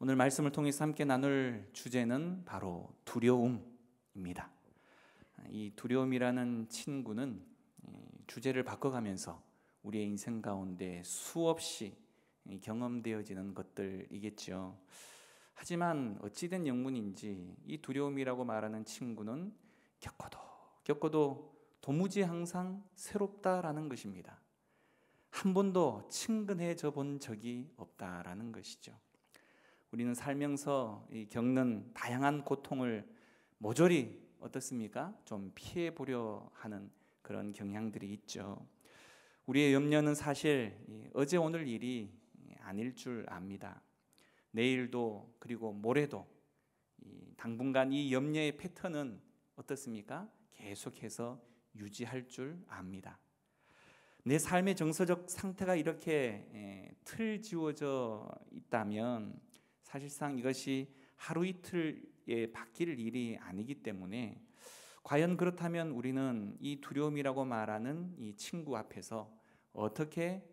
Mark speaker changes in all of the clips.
Speaker 1: 오늘 말씀을 통해서 함께 나눌 주제는 바로 두려움입니다. 이 두려움이라는 친구는 주제를 바꿔가면서 우리의 인생 가운데 수없이 경험되어지는 것들이겠죠. 하지만 어찌된 영문인지 이 두려움이라고 말하는 친구는 겪어도 도무지 항상 새롭다라는 것입니다. 한 번도 친근해져 본 적이 없다라는 것이죠. 우리는 살면서 겪는 다양한 고통을 모조리 어떻습니까? 좀 피해 보려 하는 그런 경향들이 있죠. 우리의 염려는 사실 어제 오늘 일이 아닐 줄 압니다. 내일도 그리고 모레도 당분간 이 염려의 패턴은 어떻습니까? 계속해서 유지할 줄 압니다. 내 삶의 정서적 상태가 이렇게 틀지워져 있다면 사실상 이것이 하루 이틀에 바뀔 일이 아니기 때문에 과연 그렇다면 우리는 이 두려움이라고 말하는 이 친구 앞에서 어떻게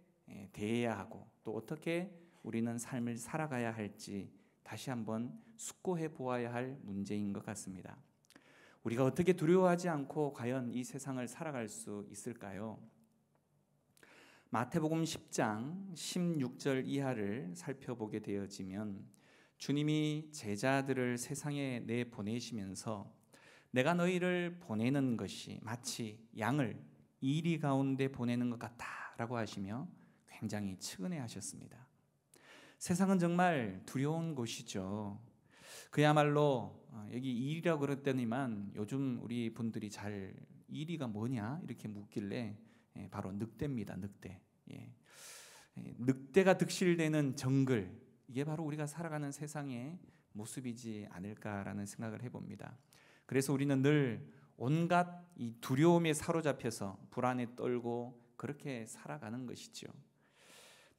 Speaker 1: 대해야 하고 또 어떻게 우리는 삶을 살아가야 할지 다시 한번 숙고해 보아야 할 문제인 것 같습니다. 우리가 어떻게 두려워하지 않고 과연 이 세상을 살아갈 수 있을까요? 마태복음 10장 16절 이하를 살펴보게 되어지면 주님이 제자들을 세상에 내보내시면서 내가 너희를 보내는 것이 마치 양을 이리 가운데 보내는 것 같다라고 하시며 굉장히 측은해 하셨습니다. 세상은 정말 두려운 곳이죠. 그야말로 여기 이리라고 그랬더니만 요즘 우리 분들이 잘 이리가 뭐냐 이렇게 묻길래 바로 늑대입니다. 늑대. 늑대가 득실되는 정글, 이게 바로 우리가 살아가는 세상의 모습이지 않을까라는 생각을 해봅니다. 그래서 우리는 늘 온갖 이 두려움에 사로잡혀서 불안에 떨고 그렇게 살아가는 것이죠.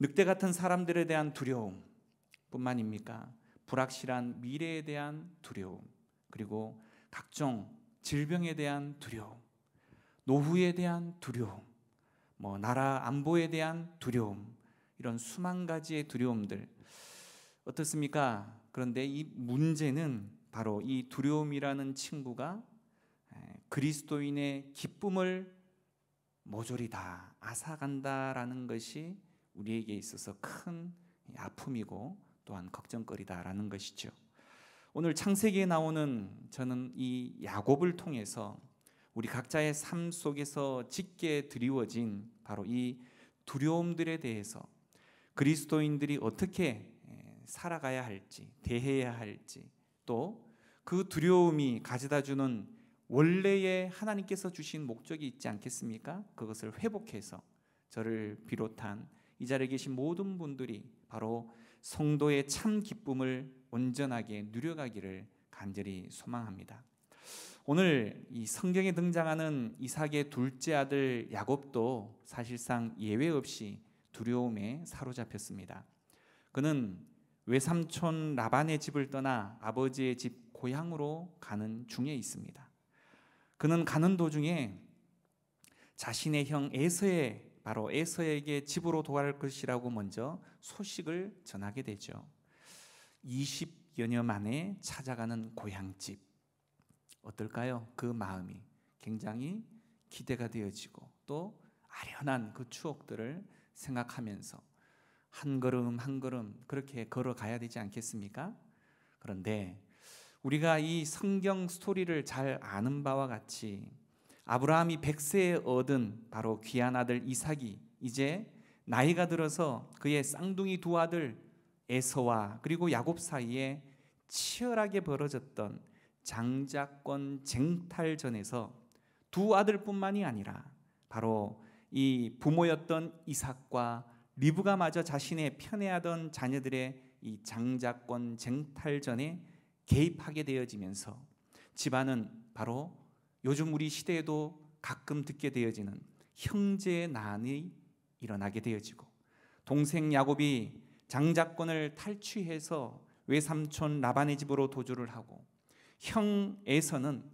Speaker 1: 늑대 같은 사람들에 대한 두려움 뿐만입니까? 불확실한 미래에 대한 두려움, 그리고 각종 질병에 대한 두려움, 노후에 대한 두려움, 나라 안보에 대한 두려움, 이런 수만 가지의 두려움들 어떻습니까? 그런데 이 문제는 바로 이 두려움이라는 친구가 그리스도인의 기쁨을 모조리 다 앗아간다라는 것이 우리에게 있어서 큰 아픔이고 또한 걱정거리다라는 것이죠. 오늘 창세기에 나오는 저는 이 야곱을 통해서 우리 각자의 삶 속에서 짙게 드리워진 바로 이 두려움들에 대해서 그리스도인들이 어떻게 살아가야 할지, 대해야 할지, 또 그 두려움이 가져다주는 원래의 하나님께서 주신 목적이 있지 않겠습니까? 그것을 회복해서 저를 비롯한 이 자리에 계신 모든 분들이 바로 성도의 참 기쁨을 온전하게 누려가기를 간절히 소망합니다. 오늘 이 성경에 등장하는 이삭의 둘째 아들 야곱도 사실상 예외 없이 두려움에 사로잡혔습니다. 그는 외삼촌 라반의 집을 떠나 아버지의 집 고향으로 가는 중에 있습니다. 그는 가는 도중에 자신의 형 에서에게 집으로 돌아갈 것이라고 먼저 소식을 전하게 되죠. 20여 년 만에 찾아가는 고향집, 어떨까요? 그 마음이 굉장히 기대가 되어지고 또 아련한 그 추억들을 생각하면서 한 걸음 한 걸음 그렇게 걸어가야 되지 않겠습니까? 그런데 우리가 이 성경 스토리를 잘 아는 바와 같이 아브라함이 100세에 얻은 바로 귀한 아들 이삭이 이제 나이가 들어서 그의 쌍둥이 두 아들 에서와 그리고 야곱 사이에 치열하게 벌어졌던 장자권 쟁탈전에서 두 아들뿐만이 아니라 바로 이 부모였던 이삭과 리브가마저 자신의 편애하던 자녀들의 이 장자권 쟁탈전에 개입하게 되어지면서 집안은 바로 요즘 우리 시대에도 가끔 듣게 되어지는 형제의 난이 일어나게 되어지고, 동생 야곱이 장자권을 탈취해서 외삼촌 라반의 집으로 도주를 하고, 형 에서는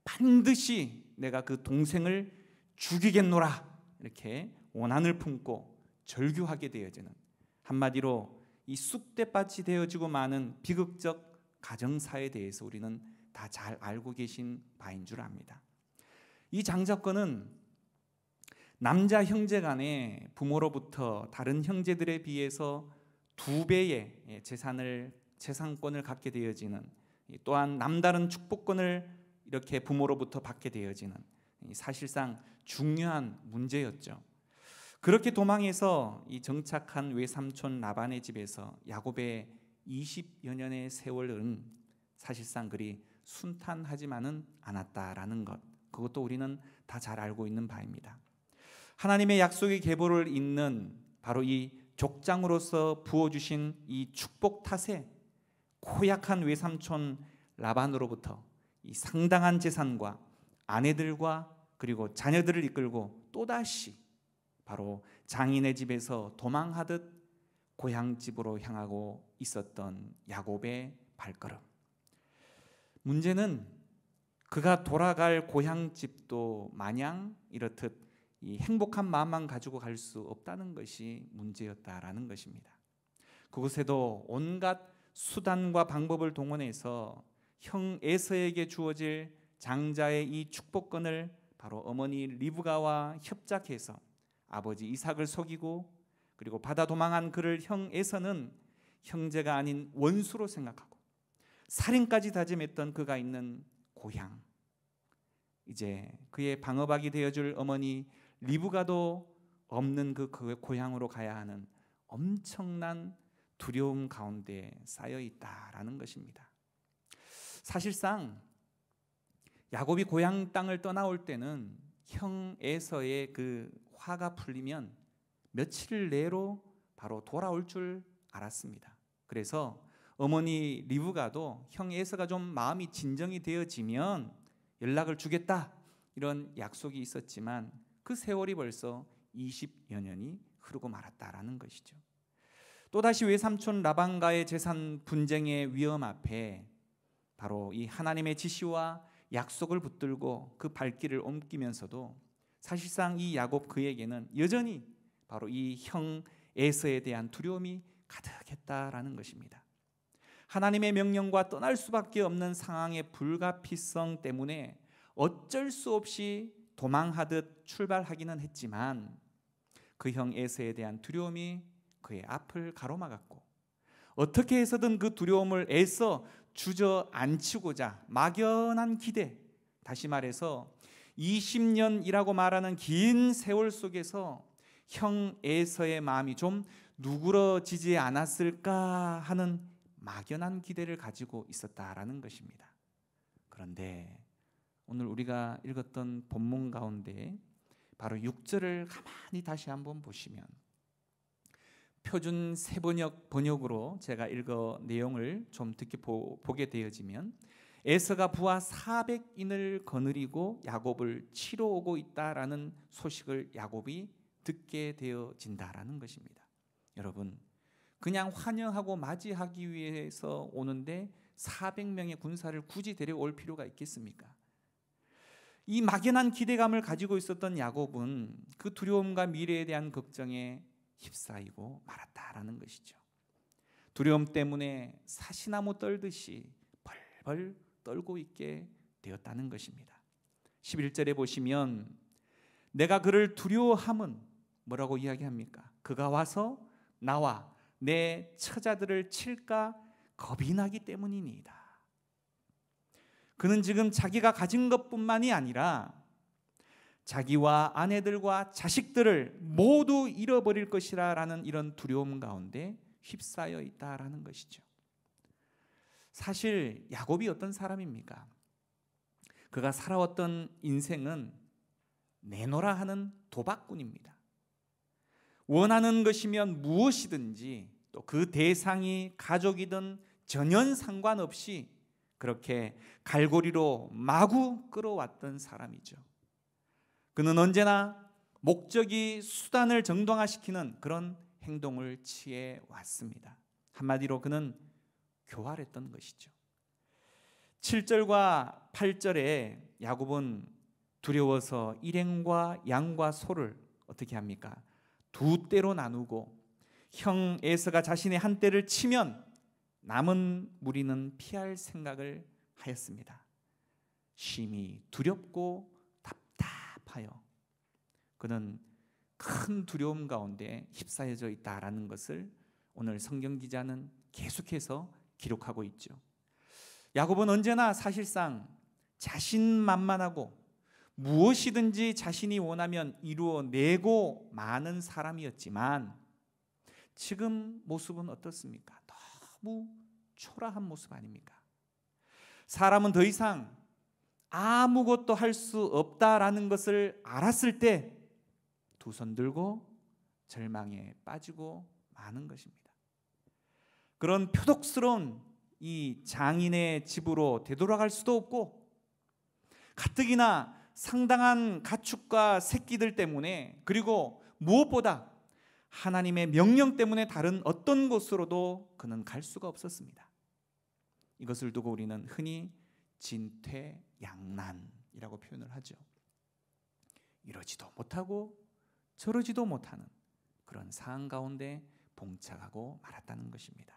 Speaker 1: 반드시 내가 그 동생을 죽이겠노라 이렇게 원한을 품고 절규하게 되어지는, 한마디로 이 쑥대밭이 되어지고 마는 비극적 가정사에 대해서 우리는 다 잘 알고 계신 바인 줄 압니다. 이 장자권은 남자 형제 간에 부모로부터 다른 형제들에 비해서 2배의 재산권을 갖게 되어지는, 또한 남다른 축복권을 이렇게 부모로부터 받게 되어지는 사실상 중요한 문제였죠. 그렇게 도망해서 이 정착한 외삼촌 라반의 집에서 야곱의 20여 년의 세월은 사실상 그리 순탄하지만은 않았다라는 것, 그것도 우리는 다 잘 알고 있는 바입니다. 하나님의 약속의 계보를 잇는 바로 이 족장으로서 부어주신 이 축복 탓에 고약한 외삼촌 라반으로부터 이 상당한 재산과 아내들과 그리고 자녀들을 이끌고 또다시 바로 장인의 집에서 도망하듯 고향집으로 향하고 있었던 야곱의 발걸음. 문제는 그가 돌아갈 고향집도 마냥 이렇듯 이 행복한 마음만 가지고 갈 수 없다는 것이 문제였다라는 것입니다. 그곳에도 온갖 수단과 방법을 동원해서 형 에서에게 주어질 장자의 이 축복권을 바로 어머니 리브가와 협작해서 아버지 이삭을 속이고, 그리고 받아 도망한 그를 형 에서는 형제가 아닌 원수로 생각하고 살인까지 다짐했던 그가 있는 고향, 이제 그의 방어박이 되어줄 어머니 리브가도 없는 그 고향으로 가야 하는 엄청난 두려움 가운데 쌓여 있다라는 것입니다. 사실상 야곱이 고향 땅을 떠나올 때는 형 에서의 그 화가 풀리면 며칠 내로 바로 돌아올 줄 알았습니다. 그래서 어머니 리브가도 형 에서가 좀 마음이 진정이 되어지면 연락을 주겠다, 이런 약속이 있었지만 그 세월이 벌써 20여 년이 흐르고 말았다라는 것이죠. 또다시 외삼촌 라반과의 재산 분쟁의 위험 앞에 바로 이 하나님의 지시와 약속을 붙들고 그 발길을 옮기면서도 사실상 이 야곱 그에게는 여전히 바로 이 형 에서에 대한 두려움이 가득했다라는 것입니다. 하나님의 명령과 떠날 수밖에 없는 상황의 불가피성 때문에 어쩔 수 없이 도망하듯 출발하기는 했지만 그 형 에서에 대한 두려움이 그의 앞을 가로막았고, 어떻게 해서든 그 두려움을 애써 주저앉히고자 막연한 기대, 다시 말해서 20년이라고 말하는 긴 세월 속에서 형 에서의 마음이 좀 누그러지지 않았을까 하는 막연한 기대를 가지고 있었다라는 것입니다. 그런데 오늘 우리가 읽었던 본문 가운데 바로 6절을 가만히 다시 한번 보시면, 표준 세번역 번역으로 제가 읽어 내용을 좀 듣게 보게 되어지면, 에서가 부하 400인을 거느리고 야곱을 치러 오고 있다라는 소식을 야곱이 듣게 되어진다라는 것입니다. 여러분, 그냥 환영하고 맞이하기 위해서 오는데 400명의 군사를 굳이 데려올 필요가 있겠습니까? 이 막연한 기대감을 가지고 있었던 야곱은 그 두려움과 미래에 대한 걱정에 휩싸이고 말았다라는 것이죠. 두려움 때문에 사시나무 떨듯이 벌벌 떨고 있게 되었다는 것입니다. 11절에 보시면 내가 그를 두려워함은 뭐라고 이야기합니까? 그가 와서 나와 내 처자들을 칠까 겁이 나기 때문이니이다. 그는 지금 자기가 가진 것뿐만이 아니라 자기와 아내들과 자식들을 모두 잃어버릴 것이라는 이런 두려움 가운데 휩싸여 있다라는 것이죠. 사실 야곱이 어떤 사람입니까? 그가 살아왔던 인생은 내노라 하는 도박꾼입니다. 원하는 것이면 무엇이든지, 또 그 대상이 가족이든 전혀 상관없이 그렇게 갈고리로 마구 끌어왔던 사람이죠. 그는 언제나 목적이 수단을 정당화시키는 그런 행동을 취해 왔습니다. 한마디로 그는 교활했던 것이죠. 7절과 8절에 야곱은 두려워서 일행과 양과 소를 어떻게 합니까? 두 떼로 나누고 형 에서가 자신의 한 대를 치면 남은 무리는 피할 생각을 하였습니다. 심히 두렵고 답답하여 그는 큰 두려움 가운데 휩싸여져 있다라는 것을 오늘 성경 기자는 계속해서 기록하고 있죠. 야곱은 언제나 사실상 자신만만하고 무엇이든지 자신이 원하면 이루어내고 마는 사람이었지만 지금 모습은 어떻습니까? 너무 초라한 모습 아닙니까? 사람은 더 이상 아무것도 할 수 없다라는 것을 알았을 때 두 손 들고 절망에 빠지고 마는 것입니다. 그런 표독스러운 이 장인의 집으로 되돌아갈 수도 없고 가뜩이나 상당한 가축과 새끼들 때문에 그리고 무엇보다 하나님의 명령 때문에 다른 어떤 곳으로도 그는 갈 수가 없었습니다. 이것을 두고 우리는 흔히 진퇴양난이라고 표현을 하죠. 이러지도 못하고 저러지도 못하는 그런 상황 가운데 봉착하고 말았다는 것입니다.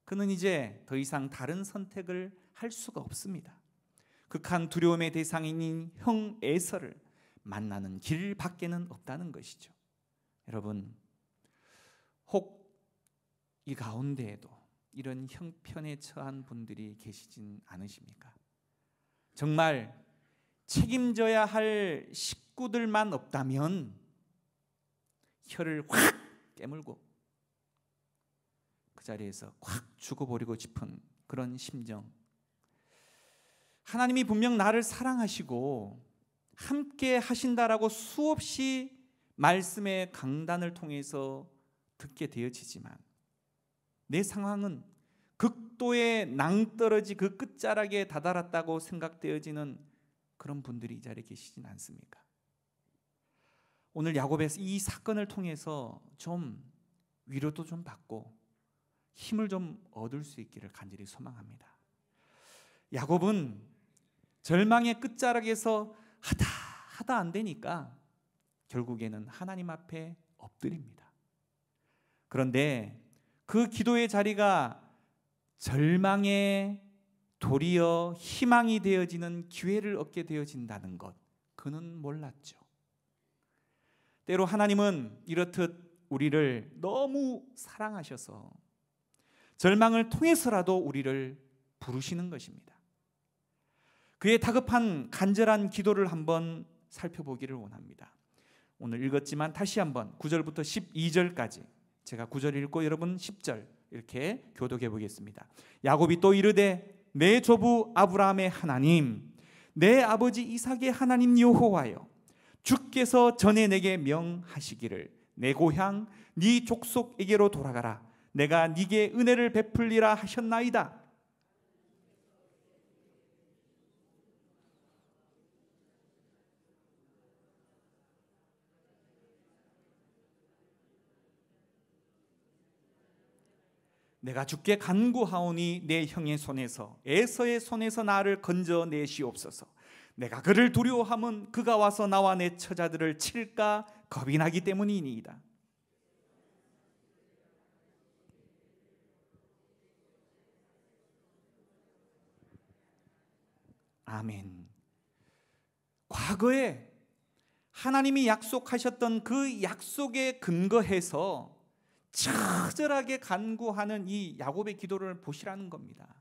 Speaker 1: 그는 이제 더 이상 다른 선택을 할 수가 없습니다. 극한 두려움의 대상인 형 에서를 만나는 길 밖에는 없다는 것이죠. 여러분, 혹 이 가운데에도 이런 형편에 처한 분들이 계시진 않으십니까? 정말 책임져야 할 식구들만 없다면 혀를 확 깨물고 그 자리에서 확 죽어버리고 싶은 그런 심정. 하나님이 분명 나를 사랑하시고 함께 하신다라고 수없이 말씀의 강단을 통해서 듣게 되어지지만 내 상황은 극도의 낭떠러지 그 끝자락에 다다랐다고 생각되어지는 그런 분들이 이 자리에 계시진 않습니까? 오늘 야곱의 이 사건을 통해서 좀 위로도 좀 받고 힘을 좀 얻을 수 있기를 간절히 소망합니다. 야곱은 절망의 끝자락에서 하다 안 되니까 결국에는 하나님 앞에 엎드립니다. 그런데 그 기도의 자리가 절망의 도리어 희망이 되어지는 기회를 얻게 되어진다는 것, 그는 몰랐죠. 때로 하나님은 이렇듯 우리를 너무 사랑하셔서 절망을 통해서라도 우리를 부르시는 것입니다. 그의 다급한 간절한 기도를 한번 살펴보기를 원합니다. 오늘 읽었지만 다시 한번 9절부터 12절까지 제가 9절 읽고 여러분 10절 이렇게 교독해 보겠습니다. 야곱이 또 이르되 내 조부 아브라함의 하나님, 내 아버지 이삭의 하나님 여호와여, 주께서 전에 내게 명하시기를 내 고향 네 족속에게로 돌아가라. 내가 네게 은혜를 베풀리라 하셨나이다. 내가 주께 간구하오니 내 형의 손에서 에서의 손에서 나를 건져내시옵소서. 내가 그를 두려워함은 그가 와서 나와 내 처자들을 칠까 겁이 나기 때문이니이다. 아멘. 과거에 하나님이 약속하셨던 그 약속에 근거해서 처절하게 간구하는 이 야곱의 기도를 보시라는 겁니다.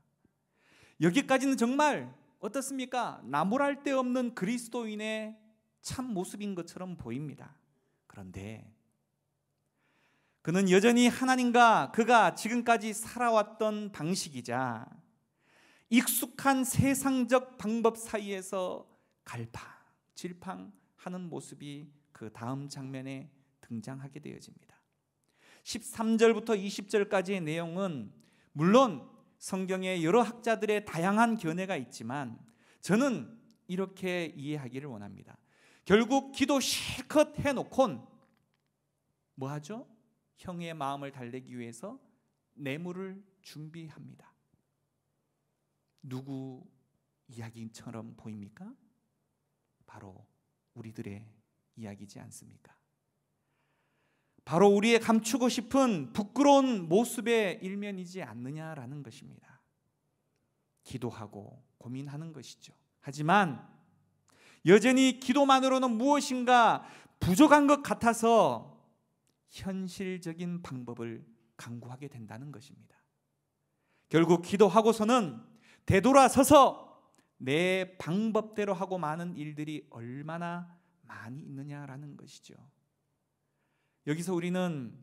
Speaker 1: 여기까지는 정말 어떻습니까? 나무랄 데 없는 그리스도인의 참 모습인 것처럼 보입니다. 그런데 그는 여전히 하나님과 그가 지금까지 살아왔던 방식이자 익숙한 세상적 방법 사이에서 갈팡질팡하는 모습이 그 다음 장면에 등장하게 되어집니다. 13절부터 20절까지의 내용은 물론 성경의 여러 학자들의 다양한 견해가 있지만 저는 이렇게 이해하기를 원합니다. 결국 기도 실컷 해놓곤 뭐 하죠? 형의 마음을 달래기 위해서 뇌물을 준비합니다. 누구 이야기처럼 보입니까? 바로 우리들의 이야기지 않습니까? 바로 우리의 감추고 싶은 부끄러운 모습의 일면이지 않느냐라는 것입니다. 기도하고 고민하는 것이죠. 하지만 여전히 기도만으로는 무엇인가 부족한 것 같아서 현실적인 방법을 강구하게 된다는 것입니다. 결국 기도하고서는 되돌아서서 내 방법대로 하고 많은 일들이 얼마나 많이 있느냐라는 것이죠. 여기서 우리는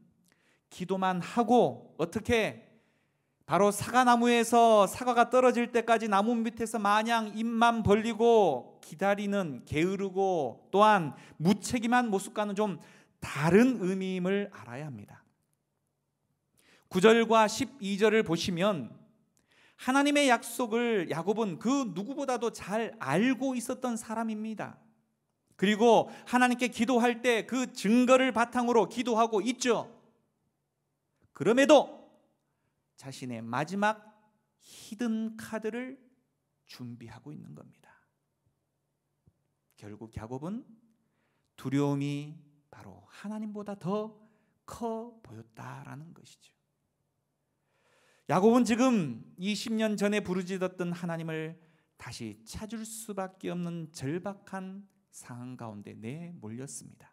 Speaker 1: 기도만 하고 어떻게 바로 사과나무에서 사과가 떨어질 때까지 나무 밑에서 마냥 입만 벌리고 기다리는 게으르고 또한 무책임한 모습과는 좀 다른 의미임을 알아야 합니다. 9절과 12절을 보시면 하나님의 약속을 야곱은 그 누구보다도 잘 알고 있었던 사람입니다. 그리고 하나님께 기도할 때 그 증거를 바탕으로 기도하고 있죠. 그럼에도 자신의 마지막 히든 카드를 준비하고 있는 겁니다. 결국 야곱은 두려움이 바로 하나님보다 더 커 보였다라는 것이죠. 야곱은 지금 20년 전에 부르짖었던 하나님을 다시 찾을 수밖에 없는 절박한 상황 가운데 내몰렸습니다.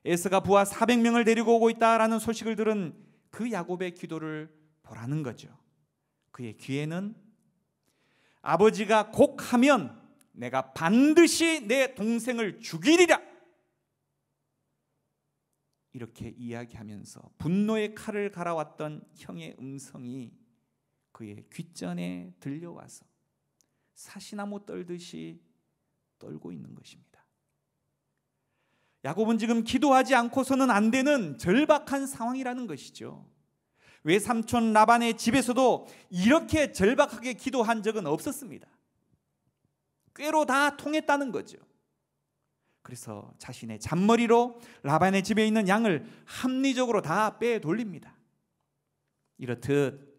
Speaker 1: 에서가 부하 400명을 데리고 오고 있다라는 소식을 들은 그 야곱의 기도를 보라는 거죠. 그의 귀에는 아버지가 곡하면 내가 반드시 내 동생을 죽이리라, 이렇게 이야기하면서 분노의 칼을 갈아왔던 형의 음성이 그의 귓전에 들려와서 사시나무 떨듯이 떨고 있는 것입니다. 야곱은 지금 기도하지 않고서는 안 되는 절박한 상황이라는 것이죠. 외삼촌 라반의 집에서도 이렇게 절박하게 기도한 적은 없었습니다. 꾀로 다 통했다는 거죠. 그래서 자신의 잔머리로 라반의 집에 있는 양을 합리적으로 다 빼돌립니다. 이렇듯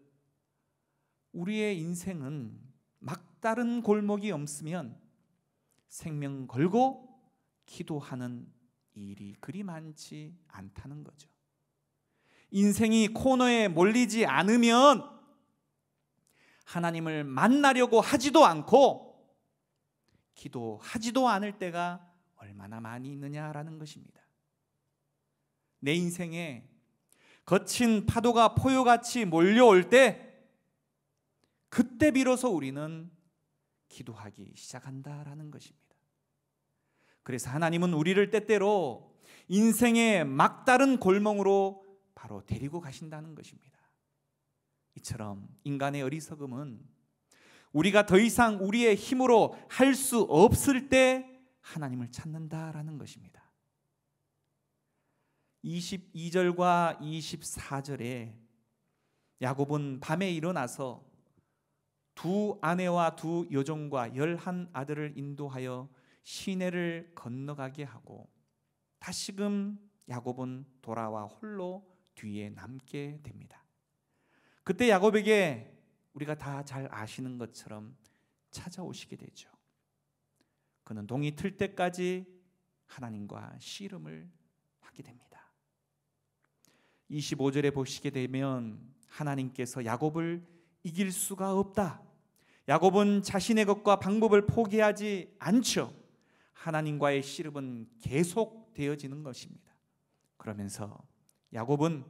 Speaker 1: 우리의 인생은 막다른 골목이 없으면 생명 걸고 기도하는 일이 그리 많지 않다는 거죠. 인생이 코너에 몰리지 않으면 하나님을 만나려고 하지도 않고 기도하지도 않을 때가 얼마나 많이 있느냐라는 것입니다. 내 인생에 거친 파도가 포효같이 몰려올 때 그때 비로소 우리는 기도하기 시작한다라는 것입니다. 그래서 하나님은 우리를 때때로 인생의 막다른 골목으로 바로 데리고 가신다는 것입니다. 이처럼 인간의 어리석음은 우리가 더 이상 우리의 힘으로 할 수 없을 때 하나님을 찾는다라는 것입니다. 22절과 24절에 야곱은 밤에 일어나서 두 아내와 두 여종과 11 아들을 인도하여 시내를 건너가게 하고 다시금 야곱은 돌아와 홀로 뒤에 남게 됩니다. 그때 야곱에게 우리가 다 잘 아시는 것처럼 찾아오시게 되죠. 그는 동이 틀 때까지 하나님과 씨름을 하게 됩니다. 25절에 보시게 되면 하나님께서 야곱을 이길 수가 없다. 야곱은 자신의 것과 방법을 포기하지 않죠. 하나님과의 씨름은 계속되어지는 것입니다. 그러면서 야곱은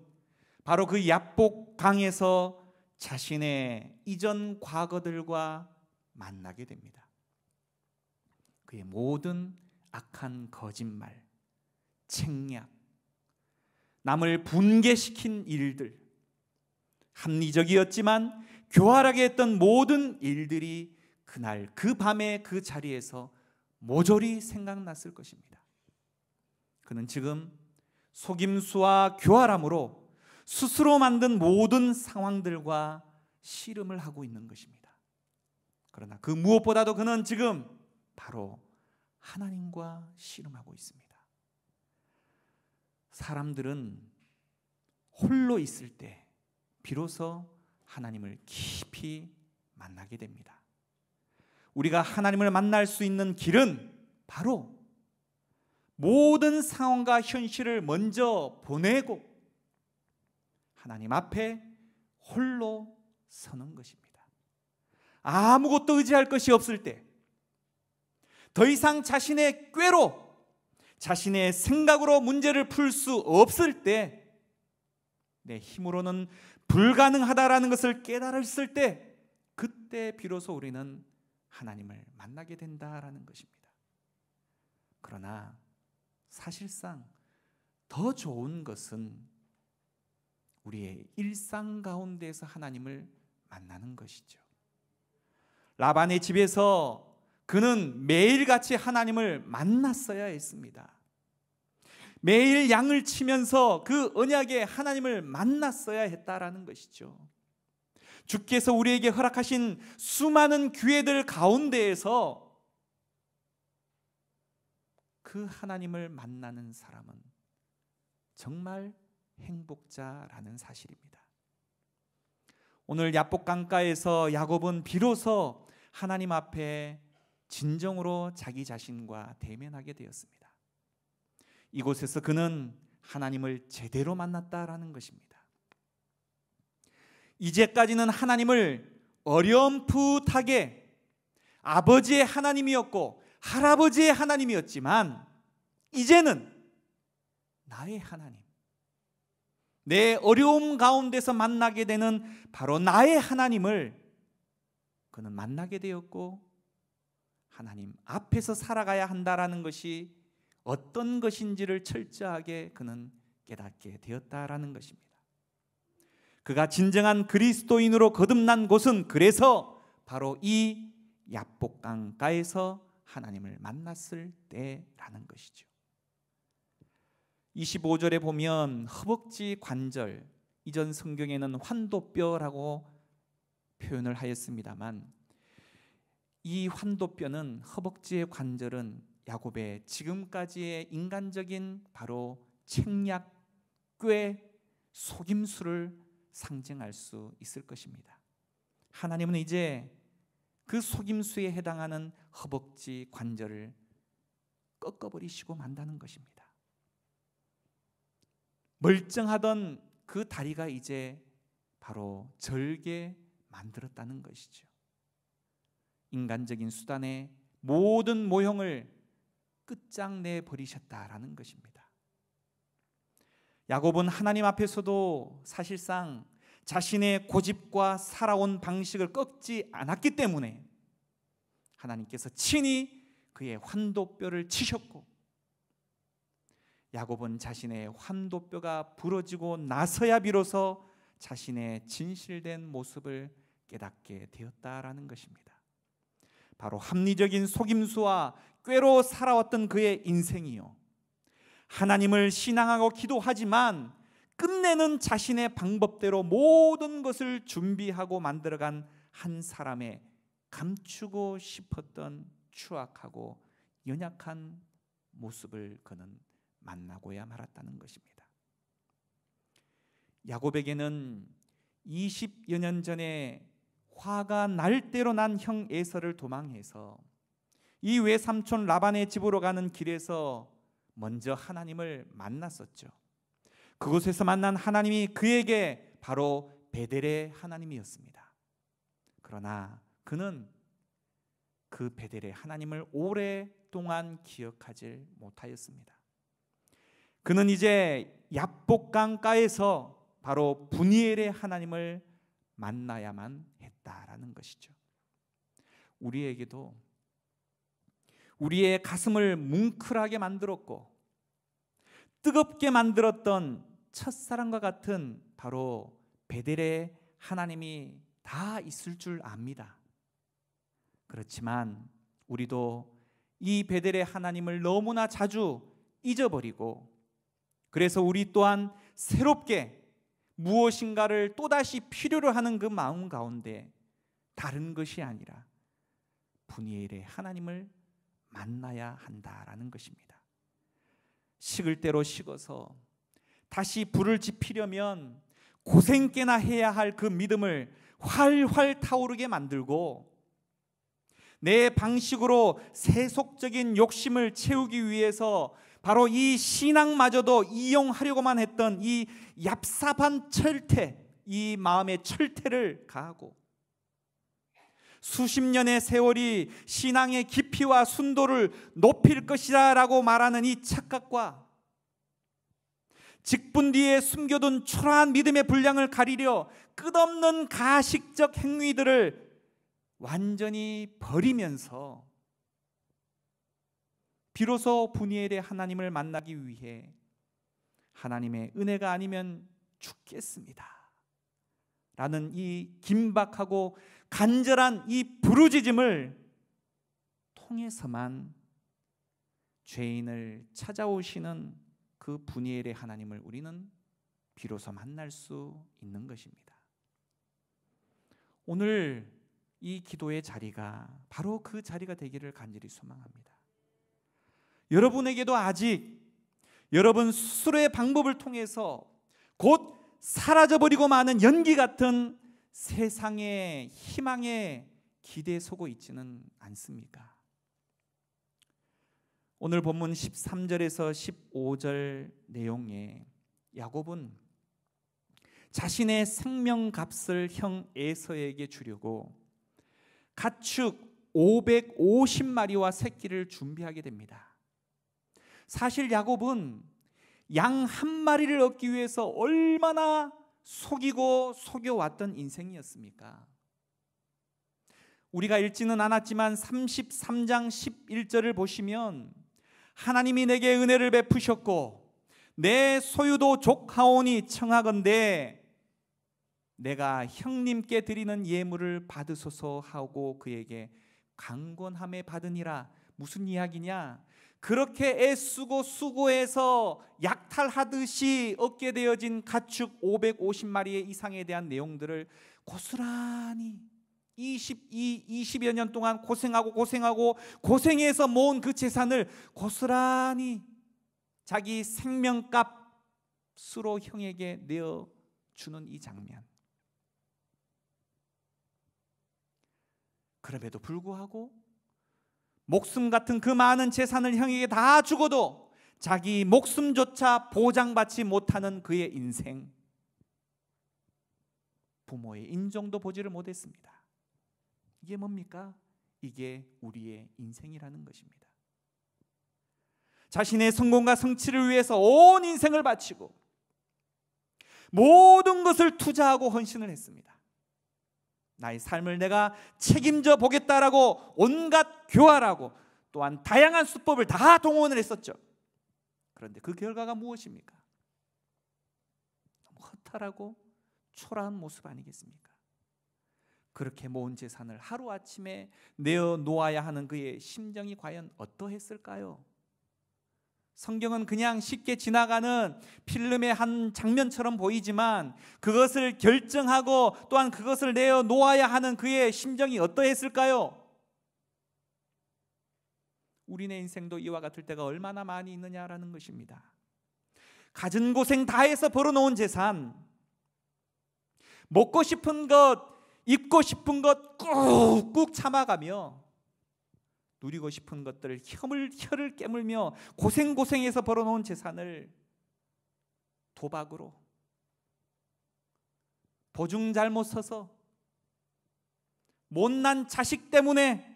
Speaker 1: 바로 그 야복 강에서 자신의 이전 과거들과 만나게 됩니다. 그의 모든 악한 거짓말, 책략, 남을 분개시킨 일들, 합리적이었지만 교활하게 했던 모든 일들이 그날 그 밤에 그 자리에서 모조리 생각났을 것입니다. 그는 지금 속임수와 교활함으로 스스로 만든 모든 상황들과 씨름을 하고 있는 것입니다. 그러나 그 무엇보다도 그는 지금 바로 하나님과 씨름하고 있습니다. 사람들은 홀로 있을 때 비로소 하나님을 깊이 만나게 됩니다. 우리가 하나님을 만날 수 있는 길은 바로 모든 상황과 현실을 먼저 보내고 하나님 앞에 홀로 서는 것입니다. 아무것도 의지할 것이 없을 때, 더 이상 자신의 꾀로, 자신의 생각으로 문제를 풀 수 없을 때, 내 힘으로는 불가능하다라는 것을 깨달았을 때, 그때 비로소 우리는 하나님을 만나게 된다라는 것입니다. 그러나 사실상 더 좋은 것은 우리의 일상 가운데에서 하나님을 만나는 것이죠. 라반의 집에서 그는 매일같이 하나님을 만났어야 했습니다. 매일 양을 치면서 그 언약의 하나님을 만났어야 했다라는 것이죠. 주께서 우리에게 허락하신 수많은 기회들 가운데에서 그 하나님을 만나는 사람은 정말 행복자라는 사실입니다. 오늘 야복 강가에서 야곱은 비로소 하나님 앞에 진정으로 자기 자신과 대면하게 되었습니다. 이곳에서 그는 하나님을 제대로 만났다라는 것입니다. 이제까지는 하나님을 어렴풋하게 아버지의 하나님이었고 할아버지의 하나님이었지만, 이제는 나의 하나님, 내 어려움 가운데서 만나게 되는 바로 나의 하나님을 그는 만나게 되었고, 하나님 앞에서 살아가야 한다라는 것이 어떤 것인지를 철저하게 그는 깨닫게 되었다라는 것입니다. 그가 진정한 그리스도인으로 거듭난 곳은 그래서 바로 이 야복강가에서 하나님을 만났을 때라는 것이죠. 25절에 보면 허벅지 관절, 이전 성경에는 환도뼈라고 표현을 하였습니다만, 이 환도뼈는, 허벅지의 관절은 야곱의 지금까지의 인간적인 바로 책략, 꾀, 속임수를 상징할 수 있을 것입니다. 하나님은 이제 그 속임수에 해당하는 허벅지 관절을 꺾어버리시고 만다는 것입니다. 멀쩡하던 그 다리가 이제 바로 절게 만들었다는 것이죠. 인간적인 수단의 모든 모형을 끝장내 버리셨다라는 것입니다. 야곱은 하나님 앞에서도 사실상 자신의 고집과 살아온 방식을 꺾지 않았기 때문에 하나님께서 친히 그의 환도뼈를 치셨고, 야곱은 자신의 환도뼈가 부러지고 나서야 비로소 자신의 진실된 모습을 깨닫게 되었다라는 것입니다. 바로 합리적인 속임수와 꾀로 살아왔던 그의 인생이요, 하나님을 신앙하고 기도하지만 끝내는 자신의 방법대로 모든 것을 준비하고 만들어간 한 사람의 감추고 싶었던 추악하고 연약한 모습을 그는 만나고야 말았다는 것입니다. 야곱에게는 20여 년 전에 화가 날 대로 난 형 에서를 도망해서 이 외삼촌 라반의 집으로 가는 길에서 먼저 하나님을 만났었죠. 그곳에서 만난 하나님이 그에게 바로 베델의 하나님이었습니다. 그러나 그는 그 베델의 하나님을 오랫동안 기억하지 못하였습니다. 그는 이제 야복강가에서 바로 분이엘의 하나님을 만나야만 했다라는 것이죠. 우리에게도 우리의 가슴을 뭉클하게 만들었고 뜨겁게 만들었던 첫사랑과 같은 바로 베델의 하나님이 다 있을 줄 압니다. 그렇지만 우리도 이 베델의 하나님을 너무나 자주 잊어버리고, 그래서 우리 또한 새롭게 무엇인가를 또다시 필요로 하는 그 마음 가운데 다른 것이 아니라 분이엘의 하나님을 만나야 한다라는 것입니다. 식을 대로 식어서 다시 불을 지피려면 고생께나 해야 할 그 믿음을 활활 타오르게 만들고, 내 방식으로 세속적인 욕심을 채우기 위해서 바로 이 신앙마저도 이용하려고만 했던 이 얍삽한 철퇴, 이 마음의 철퇴를 가하고 수십 년의 세월이 신앙의 깊이와 순도를 높일 것이라 라고 말하는 이 착각과 직분 뒤에 숨겨둔 초라한 믿음의 분량을 가리려 끝없는 가식적 행위들을 완전히 버리면서 비로소 분이엘의 하나님을 만나기 위해 하나님의 은혜가 아니면 죽겠습니다 라는 이 긴박하고 간절한 이 부르짖음을 통해서만 죄인을 찾아오시는 그 분이엘의 하나님을 우리는 비로소 만날 수 있는 것입니다. 오늘 이 기도의 자리가 바로 그 자리가 되기를 간절히 소망합니다. 여러분에게도 아직 여러분 스스로의 방법을 통해서 곧 사라져버리고 마는 연기 같은 세상의 희망에 기대에 서고 있지는 않습니까? 오늘 본문 13절에서 15절 내용에 야곱은 자신의 생명값을 형 에서에게 주려고 가축 550마리와 새끼를 준비하게 됩니다. 사실 야곱은 양 한 마리를 얻기 위해서 얼마나 속이고 속여왔던 인생이었습니까? 우리가 읽지는 않았지만 33장 11절을 보시면 하나님이 내게 은혜를 베푸셨고 내 소유도 족하오니 청하건대 내가 형님께 드리는 예물을 받으소서 하고 그에게 강권함에 받으니라. 무슨 이야기냐? 그렇게 애쓰고 수고해서 약탈하듯이 얻게 되어진 가축 550마리의 이상에 대한 내용들을 고스란히 20여 년 동안 고생해서 모은 그 재산을 고스란히 자기 생명값으로 형에게 내어주는 이 장면. 그럼에도 불구하고 목숨 같은 그 많은 재산을 형에게 다 주고도 자기 목숨조차 보장받지 못하는 그의 인생, 부모의 인정도 보지를 못했습니다. 이게 뭡니까? 이게 우리의 인생이라는 것입니다. 자신의 성공과 성취를 위해서 온 인생을 바치고 모든 것을 투자하고 헌신을 했습니다. 나의 삶을 내가 책임져 보겠다라고 온갖 교활하고 또한 다양한 수법을 다 동원을 했었죠. 그런데 그 결과가 무엇입니까? 너무 허탈하고 초라한 모습 아니겠습니까? 그렇게 모은 재산을 하루아침에 내어놓아야 하는 그의 심정이 과연 어떠했을까요? 성경은 그냥 쉽게 지나가는 필름의 한 장면처럼 보이지만 그것을 결정하고 또한 그것을 내어놓아야 하는 그의 심정이 어떠했을까요? 우리네 인생도 이와 같을 때가 얼마나 많이 있느냐라는 것입니다. 갖은 고생 다해서 벌어놓은 재산, 먹고 싶은 것, 입고 싶은 것 꾹꾹 참아가며 누리고 싶은 것들을 혀를 깨물며 고생해서 벌어놓은 재산을 도박으로, 보증 잘못 서서, 못난 자식 때문에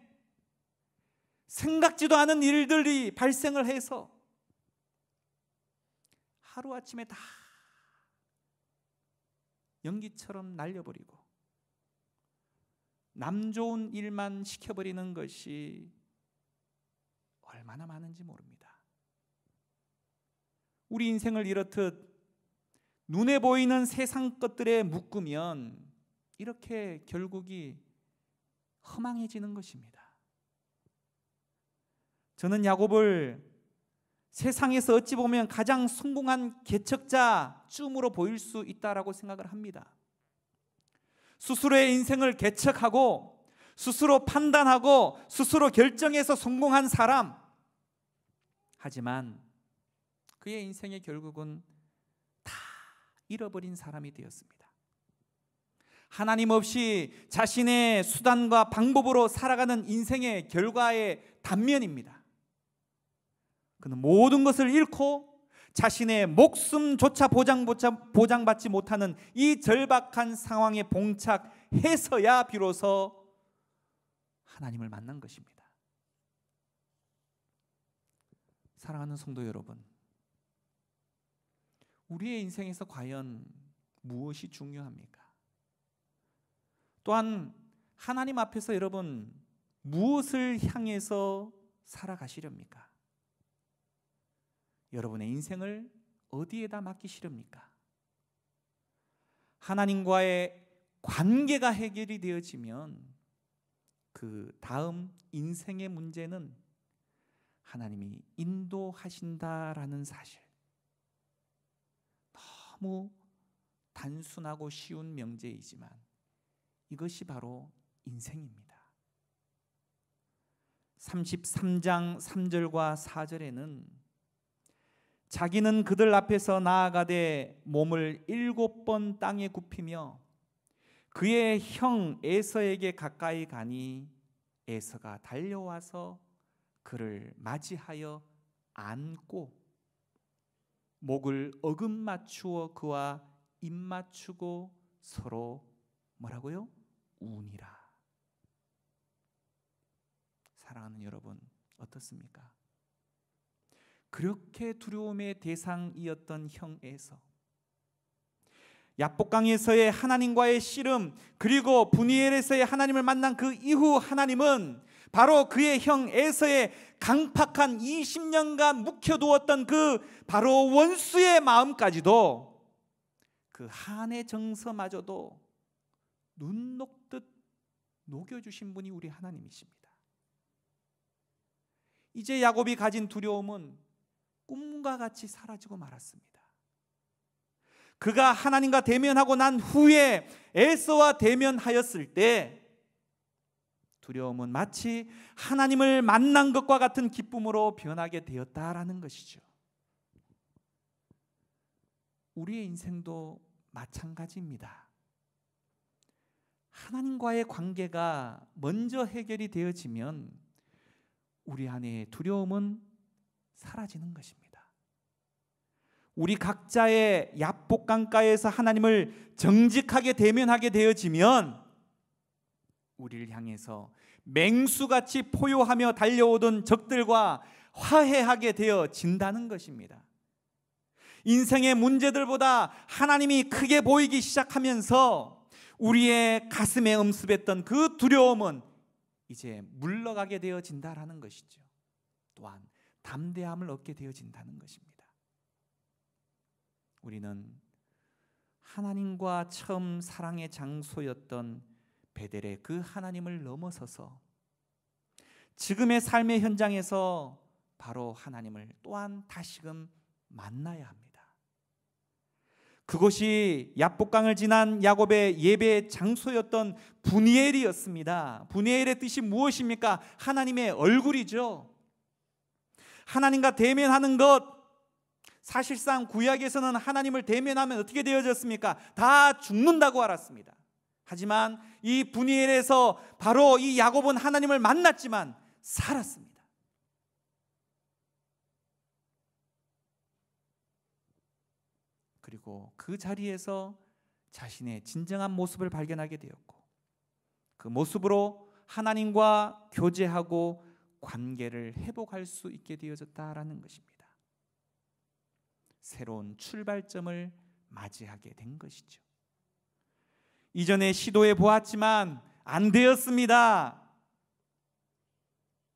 Speaker 1: 생각지도 않은 일들이 발생을 해서 하루아침에 다 연기처럼 날려버리고 남 좋은 일만 시켜버리는 것이 얼마나 많은지 모릅니다. 우리 인생을 이렇듯 눈에 보이는 세상 것들에 묶으면 이렇게 결국이 허망해지는 것입니다. 저는 야곱을 세상에서 어찌 보면 가장 성공한 개척자쯤으로 보일 수 있다라고 생각을 합니다. 스스로의 인생을 개척하고 스스로 판단하고 스스로 결정해서 성공한 사람. 하지만 그의 인생의 결국은 다 잃어버린 사람이 되었습니다. 하나님 없이 자신의 수단과 방법으로 살아가는 인생의 결과의 단면입니다. 그는 모든 것을 잃고 자신의 목숨조차 보장받지 못하는 이 절박한 상황에 봉착해서야 비로소 하나님을 만난 것입니다. 사랑하는 성도 여러분, 우리의 인생에서 과연 무엇이 중요합니까? 또한 하나님 앞에서 여러분 무엇을 향해서 살아가시렵니까? 여러분의 인생을 어디에다 맡기시렵니까? 하나님과의 관계가 해결이 되어지면 그 다음 인생의 문제는 하나님이 인도하신다라는 사실, 너무 단순하고 쉬운 명제이지만 이것이 바로 인생입니다. 33장 3절과 4절에는 자기는 그들 앞에서 나아가되 몸을 7번 땅에 굽히며 그의 형 에서에게 가까이 가니 에서가 달려와서 그를 맞이하여 안고 목을 어금 맞추어 그와 입 맞추고 서로 뭐라고요? 우니라. 사랑하는 여러분, 어떻습니까? 그렇게 두려움의 대상이었던 형 에서, 야복강에서의 하나님과의 씨름, 그리고 브니엘에서의 하나님을 만난 그 이후 하나님은 바로 그의 형 에서의 강팍한 20년간 묵혀두었던 그 바로 원수의 마음까지도, 그 한의 정서마저도 눈 녹듯 녹여주신 분이 우리 하나님이십니다. 이제 야곱이 가진 두려움은 꿈과 같이 사라지고 말았습니다. 그가 하나님과 대면하고 난 후에 에서와 대면하였을 때 두려움은 마치 하나님을 만난 것과 같은 기쁨으로 변하게 되었다라는 것이죠. 우리의 인생도 마찬가지입니다. 하나님과의 관계가 먼저 해결이 되어지면 우리 안에 두려움은 사라지는 것입니다. 우리 각자의 야복강가에서 하나님을 정직하게 대면하게 되어지면 우리를 향해서 맹수같이 포효하며 달려오던 적들과 화해하게 되어진다는 것입니다. 인생의 문제들보다 하나님이 크게 보이기 시작하면서 우리의 가슴에 엄습했던 그 두려움은 이제 물러가게 되어진다라는 것이죠. 또한 담대함을 얻게 되어진다는 것입니다. 우리는 하나님과 처음 사랑의 장소였던 베델의 그 하나님을 넘어서서 지금의 삶의 현장에서 바로 하나님을 또한 다시금 만나야 합니다. 그곳이 야복강을 지난 야곱의 예배 장소였던 브니엘이었습니다. 브니엘의 뜻이 무엇입니까? 하나님의 얼굴이죠. 하나님과 대면하는 것, 사실상 구약에서는 하나님을 대면하면 어떻게 되어졌습니까? 다 죽는다고 알았습니다. 하지만 이 브니엘에서 바로 이 야곱은 하나님을 만났지만 살았습니다. 그리고 그 자리에서 자신의 진정한 모습을 발견하게 되었고, 그 모습으로 하나님과 교제하고 관계를 회복할 수 있게 되어졌다라는 것입니다. 새로운 출발점을 맞이하게 된 것이죠. 이전에 시도해 보았지만 안 되었습니다.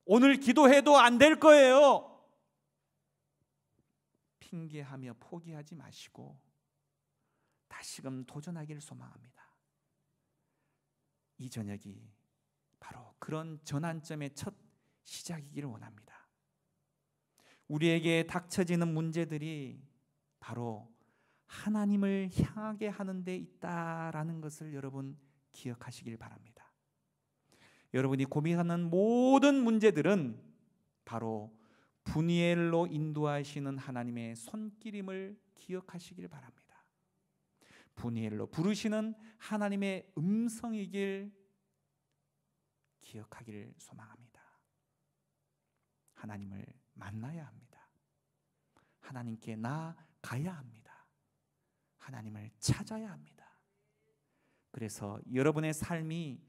Speaker 1: 오늘 기도해도 안 될 거예요. 핑계하며 포기하지 마시고 다시금 도전하기를 소망합니다. 이 저녁이 바로 그런 전환점의 첫 시작이기를 원합니다. 우리에게 닥쳐지는 문제들이 바로 하나님을 향하게 하는 데 있다라는 것을 여러분 기억하시길 바랍니다. 여러분이 고민하는 모든 문제들은 바로 브니엘로 인도하시는 하나님의 손길임을 기억하시길 바랍니다. 브니엘로 부르시는 하나님의 음성이길 기억하기를 소망합니다. 하나님을 만나야 합니다. 하나님께 나아가야 합니다. 하나님을 찾아야 합니다. 그래서 여러분의 삶이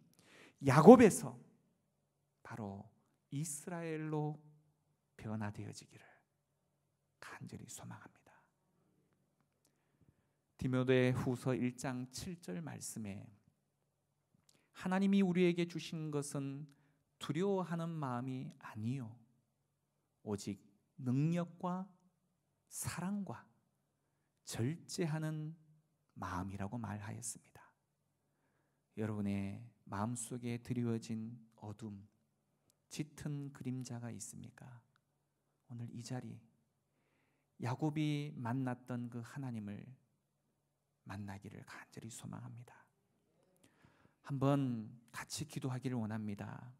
Speaker 1: 야곱에서 바로 이스라엘로 변화되어지기를 간절히 소망합니다. 디모데후서 1장 7절 말씀에 하나님이 우리에게 주신 것은 두려워하는 마음이 아니요 오직 능력과 사랑과 절제하는 마음이라고 말하였습니다. 여러분의 마음속에 드리워진 어둠, 짙은 그림자가 있습니까? 오늘 이 자리 야곱이 만났던 그 하나님을 만나기를 간절히 소망합니다. 한번 같이 기도하기를 원합니다.